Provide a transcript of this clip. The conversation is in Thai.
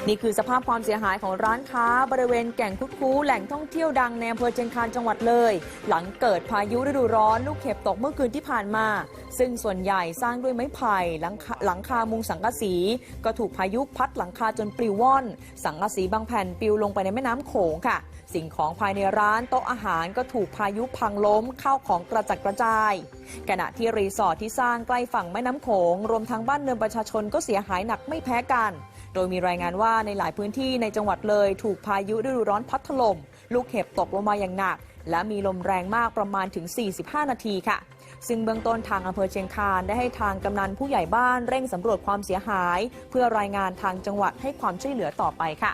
นี่คือสภาพความเสียหายของร้านค้าบริเวณแก่งคุดคู้แหล่งท่องเที่ยวดังในอำเภอเชียงคานจังหวัดเลยหลังเกิดพายุฤดูร้อนลูกเห็บตกเมื่อคืนที่ผ่านมาซึ่งส่วนใหญ่สร้างด้วยไม้ไผ่หลังคามุงสังกะสีก็ถูกพายุพัดหลังคาจนปลิวว่อนสังกะสีบางแผ่นปลิวลงไปในแม่น้ำโขงค่ะสิ่งของภายในร้านโต๊ะอาหารก็ถูกพายุพังล้มข้าวของกระจัดกระจายขณะที่รีสอร์ทที่สร้างใกล้ฝั่งแม่น้ำโขงรวมทั้งบ้านเรือนประชาชนก็เสียหายหนักไม่แพ้กันโดยมีรายงานว่าในหลายพื้นที่ในจังหวัดเลยถูกพายุฤดูร้อนพัดถล่มลูกเห็บตกลงมาอย่างหนักและมีลมแรงมากประมาณถึง45 นาทีค่ะซึ่งเบื้องต้นทางอำเภอเชียงคานได้ให้ทางกำนันผู้ใหญ่บ้านเร่งสำรวจความเสียหายเพื่อรายงานทางจังหวัดให้ความช่วยเหลือต่อไปค่ะ